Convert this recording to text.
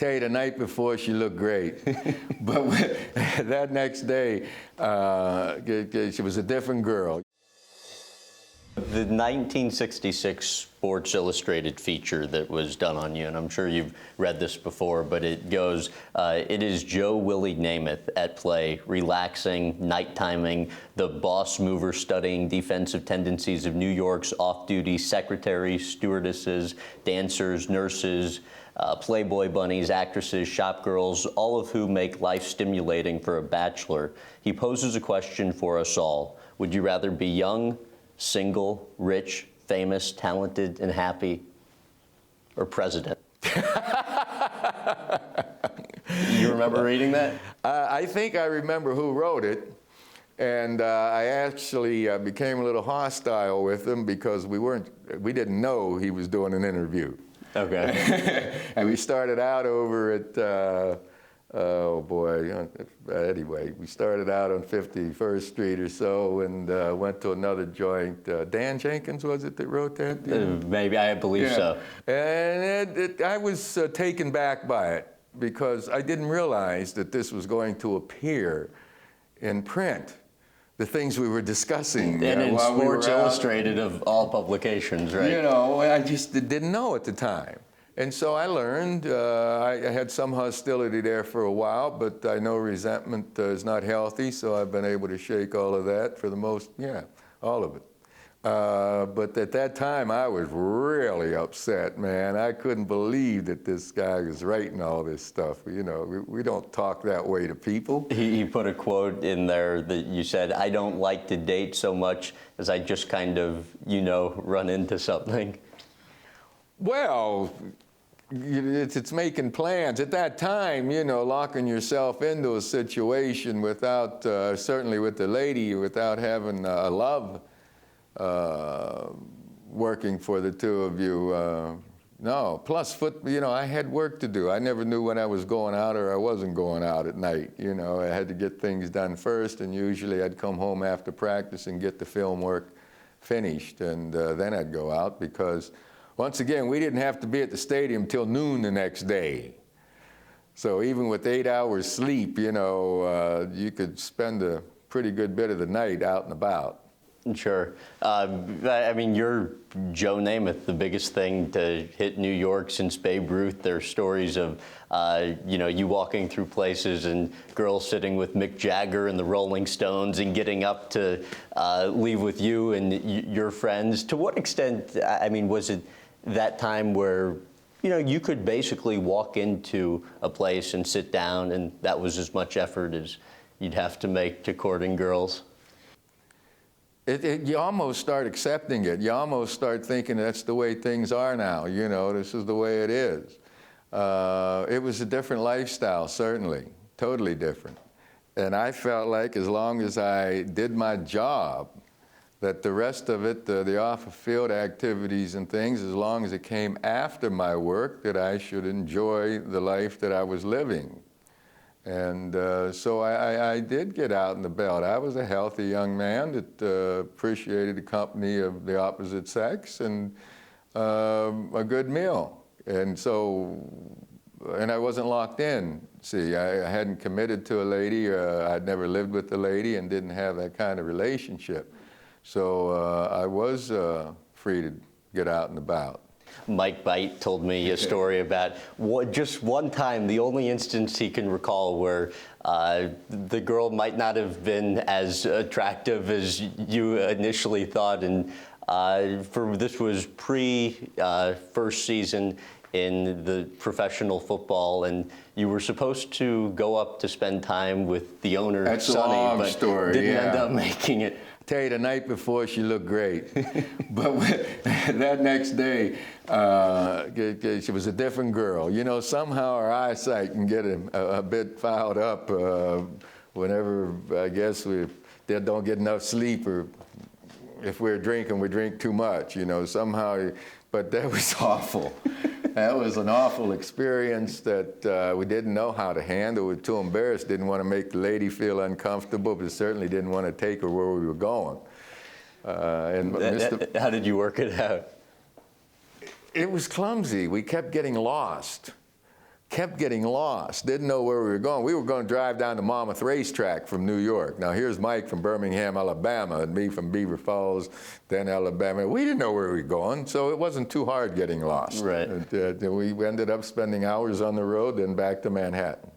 tell you the night before she looked great. But that next day, she was a different girl. The 1966 Sports Illustrated feature that was done on you, and I'm sure you've read this before, but it goes, it is Joe Willie Namath at play, relaxing, night timing, the boss mover studying defensive tendencies of New York's off-duty secretaries, stewardesses, dancers, nurses, Playboy bunnies, actresses, shop girls, all of whom make life stimulating for a bachelor. He poses a question for us all. Would you rather be young, single, rich, famous, talented, and happy, or president? You remember reading that? I think I remember who wrote it, and I actually became a little hostile with him because we didn't know he was doing an interview. Okay. And we started out over at, oh boy, anyway, we started out on 51st Street or so and went to another joint. Dan Jenkins, was it that wrote that? Maybe, I believe so. And I was taken back by it because I didn't realize that this was going to appear in print. The things we were discussing. And in while Sports we were Illustrated of all publications, right? You know, I just didn't know at the time. And so I learned, I had some hostility there for a while, but I know resentment is not healthy, so I've been able to shake all of that for the most, all of it. But at that time, I was really upset, man. I couldn't believe that this guy was writing all this stuff. You know, we don't talk that way to people. He put a quote in there that you said, I don't like to date so much as I just kind of, run into something. Well, it's making plans. At that time, locking yourself into a situation without, certainly with the lady, without having a love working for the two of you. No, plus, I had work to do. I never knew when I was going out or I wasn't going out at night. I had to get things done first, and usually I'd come home after practice and get the film work finished, and then I'd go out because, once again, we didn't have to be at the stadium till noon the next day. So even with 8 hours sleep, you could spend a pretty good bit of the night out and about. Sure. I mean, you're Joe Namath, the biggest thing to hit New York since Babe Ruth. There are stories of, you walking through places and girls sitting with Mick Jagger and the Rolling Stones and getting up to leave with you and your friends. To what extent, I mean, was it that time where, you could basically walk into a place and sit down and that was as much effort as you'd have to make to courting girls? You almost start accepting it. You almost start thinking that's the way things are now. This is the way it is. It was a different lifestyle, certainly, totally different. And I felt like as long as I did my job, that the rest of it, the off-field activities and things, as long as it came after my work, that I should enjoy the life that I was living. And so I did get out and about. I was a healthy young man that appreciated the company of the opposite sex and a good meal. And so, and I wasn't locked in. See, I hadn't committed to a lady. I'd never lived with a lady and didn't have that kind of relationship. So I was free to get out and about. Mike Bite told me a story about just one time, the only instance he can recall where the girl might not have been as attractive as you initially thought, and this was first season in the professional football, and you were supposed to go up to spend time with the owner, That's Sonny, a long but story, didn't end up making it. Tell you the night before she looked great, but that next day she was a different girl. Somehow our eyesight can get a bit fouled up whenever I guess we don't get enough sleep, or if we're drinking, we drink too much. Somehow. But that was awful. That was an awful experience that we didn't know how to handle. We were too embarrassed, didn't want to make the lady feel uncomfortable, but certainly didn't want to take her where we were going. How did you work it out? It was clumsy. We kept getting lost. kept getting lost, didn't know where we were going. We were going to drive down to Monmouth Racetrack from New York. Now here's Mike from Birmingham, Alabama, and me from Beaver Falls, then Alabama. We didn't know where we were going, so it wasn't too hard getting lost. Right. We ended up spending hours on the road, then back to Manhattan.